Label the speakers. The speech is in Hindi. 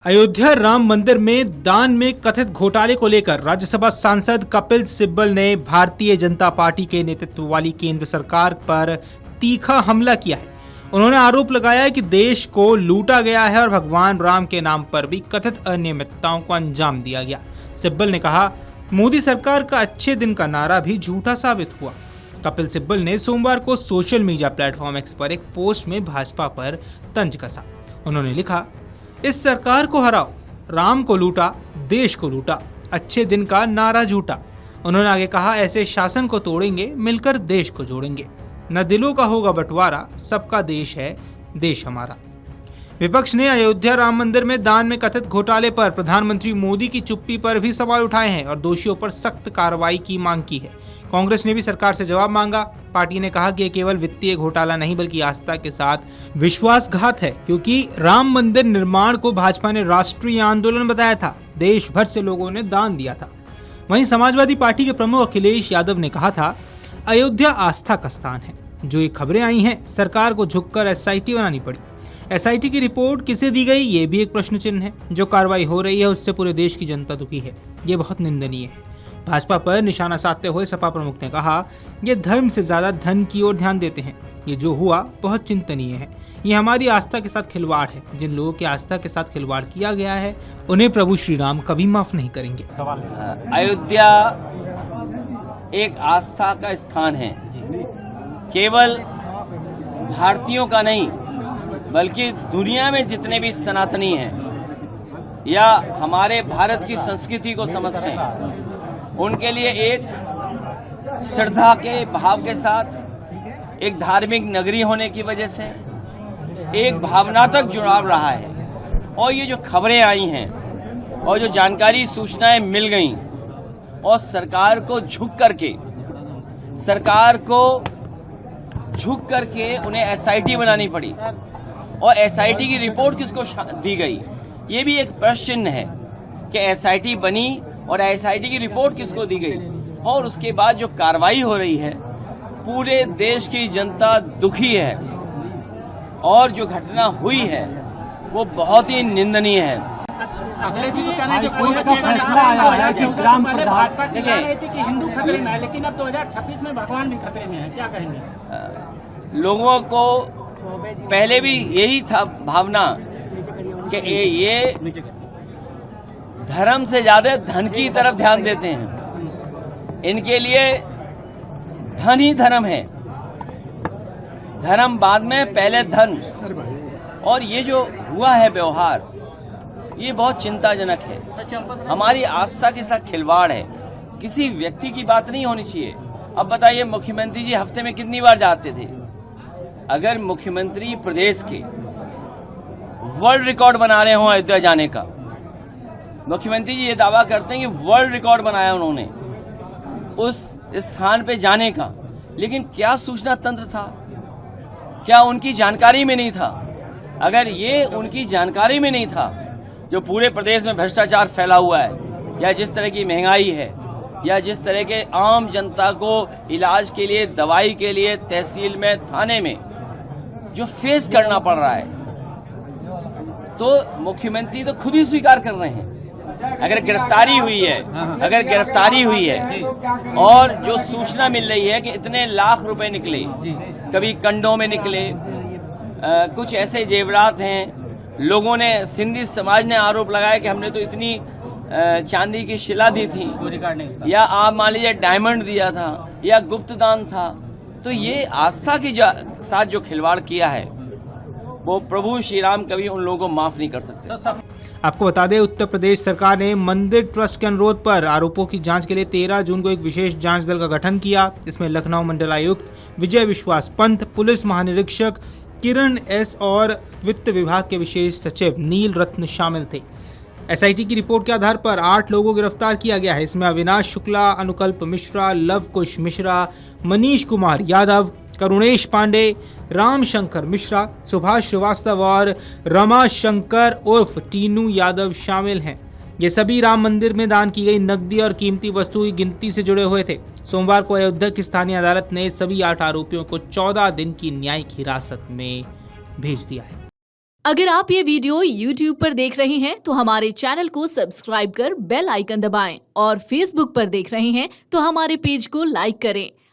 Speaker 1: अयोध्या राम मंदिर में दान में कथित घोटाले को लेकर राज्यसभा सांसद कपिल सिब्बल ने भारतीय जनता पार्टी के नेतृत्व वाली केंद्र सरकार पर तीखा हमला किया है। उन्होंने आरोप लगाया है कि देश को लूटा गया है और भगवान राम के नाम पर भी कथित अनियमितताओं को अंजाम दिया गया। सिब्बल ने कहा, मोदी सरकार का अच्छे दिन का नारा भी झूठा साबित हुआ। कपिल सिब्बल ने सोमवार को सोशल मीडिया प्लेटफॉर्म एक्स पर एक पोस्ट में भाजपा पर तंज कसा। उन्होंने लिखा, इस सरकार को हराओ, राम को लूटा, देश को लूटा, अच्छे दिन का नारा झूठा। उन्होंने आगे कहा, ऐसे शासन को तोड़ेंगे, मिलकर देश को जोड़ेंगे। न दिलों का होगा बंटवारा, सबका देश है, देश हमारा। विपक्ष ने अयोध्या राम मंदिर में दान में कथित घोटाले पर प्रधानमंत्री मोदी की चुप्पी पर भी सवाल उठाए हैं और दोषियों पर सख्त कार्रवाई की मांग की है। कांग्रेस ने भी सरकार से जवाब मांगा। पार्टी ने कहा कि यह केवल वित्तीय घोटाला नहीं बल्कि आस्था के साथ विश्वासघात है, क्योंकि राम मंदिर निर्माण को भाजपा ने राष्ट्रीय आंदोलन बताया था। देश भर से लोगों ने दान दिया था। वहीं समाजवादी पार्टी के प्रमुख अखिलेश यादव ने कहा था, अयोध्या आस्था का स्थान है। जो ये खबरें आई हैं, सरकार को झुककर एसआईटी बनानी पड़ी। एसआईटी की रिपोर्ट किसे दी गई, ये भी एक प्रश्न चिन्ह है। जो कार्रवाई हो रही है उससे पूरे देश की जनता दुखी है। ये बहुत निंदनीय है। भाजपा पर निशाना साधते हुए सपा प्रमुख ने कहा, ये धर्म से ज्यादा धन की ओर ध्यान देते हैं। ये जो हुआ बहुत चिंतनीय है। ये हमारी आस्था के साथ खिलवाड़ है। जिन लोगों की आस्था के साथ खिलवाड़ किया गया है उन्हें प्रभु श्री राम कभी माफ नहीं करेंगे।
Speaker 2: अयोध्या एक आस्था का स्थान है, केवल भारतीयों का नहीं बल्कि दुनिया में जितने भी सनातनी हैं या हमारे भारत की संस्कृति को समझते हैं, उनके लिए एक श्रद्धा के भाव के साथ, एक धार्मिक नगरी होने की वजह से एक भावनात्मक जुड़ाव रहा है। और ये जो खबरें आई हैं और जो जानकारी सूचनाएं मिल गई और सरकार को झुक करके उन्हें एसआईटी बनानी पड़ी और एसआईटी की रिपोर्ट किसको दी गई, ये भी एक प्रश्न चिन्ह है कि एसआईटी बनी और एसआईटी की रिपोर्ट किसको दी गई। और उसके बाद जो कार्रवाई हो रही है, पूरे देश की जनता दुखी है और जो घटना हुई है वो बहुत ही निंदनीय है।
Speaker 3: अखिलेश जी कहना है कि फैसला आया है कि ग्राम प्रधान कि हिंदू खतरे में है, लेकिन अब 2026 में भगवान भी खतरे में है, क्या कहेंगे?
Speaker 2: लोगों को पहले भी यही था भावना कि ये धर्म से ज्यादा धन की तरफ ध्यान देते हैं। इनके लिए धन ही धर्म है, धर्म बाद में, पहले धन। और ये जो हुआ है व्यवहार, ये बहुत चिंताजनक है। हमारी आस्था के साथ खिलवाड़ है। किसी व्यक्ति की बात नहीं होनी चाहिए। अब बताइए, मुख्यमंत्री जी हफ्ते में कितनी बार जाते थे? अगर मुख्यमंत्री प्रदेश के वर्ल्ड रिकॉर्ड बना रहे हों अयोध्या जाने का, मुख्यमंत्री जी ये दावा करते हैं कि वर्ल्ड रिकॉर्ड बनाया उन्होंने उस स्थान पे जाने का, लेकिन क्या सूचना तंत्र था? क्या उनकी जानकारी में नहीं था? अगर ये उनकी जानकारी में नहीं था, जो पूरे प्रदेश में भ्रष्टाचार फैला हुआ है या जिस तरह की महंगाई है या जिस तरह के आम जनता को इलाज के लिए, दवाई के लिए तहसील में, थाने में जो फेस करना पड़ रहा है, तो मुख्यमंत्री तो खुद ही स्वीकार कर रहे हैं। अगर गिरफ्तारी हुई है और जो सूचना मिल रही है कि इतने लाख रुपए निकले, कभी कंडों में निकले, कुछ ऐसे जेवरात हैं। लोगों ने, सिंधी समाज ने आरोप लगाया कि हमने तो इतनी चांदी की शिला दी थी, या आप मान लीजिए डायमंड दिया था या गुप्त दान था। तो ये आस्था के साथ जो खिलवाड़ किया है वो प्रभु श्री राम कभी उन लोगों को माफ नहीं कर सकते।
Speaker 1: आपको बता दें, उत्तर प्रदेश सरकार ने मंदिर ट्रस्ट के अनुरोध पर आरोपों की जांच के लिए 13 जून को एक विशेष जांच दल का गठन किया। इसमें लखनऊ मंडल आयुक्त विजय विश्वास पंत, पुलिस महानिरीक्षक किरण एस और वित्त विभाग के विशेष सचिव नील रत्न शामिल थे। एसआईटी की रिपोर्ट के आधार पर 8 लोगों को गिरफ्तार किया गया है। इसमें अविनाश शुक्ला, अनुकल्प मिश्रा, लव कुश मिश्रा, मनीष कुमार यादव, करुणेश पांडे, राम शंकर मिश्रा, सुभाष श्रीवास्तव और रमा शंकर उर्फ टीनू यादव शामिल हैं। ये सभी राम मंदिर में दान की गई नकदी और कीमती वस्तु की गिनती से जुड़े हुए थे। सोमवार को अयोध्या की स्थानीय अदालत ने सभी 8 आरोपियों को 14 दिन की न्यायिक हिरासत में भेज दिया है।
Speaker 4: अगर आप ये वीडियो YouTube पर देख रहे हैं तो हमारे चैनल को सब्सक्राइब कर बेल आइकन दबाएं और Facebook पर देख रहे हैं तो हमारे पेज को लाइक करें।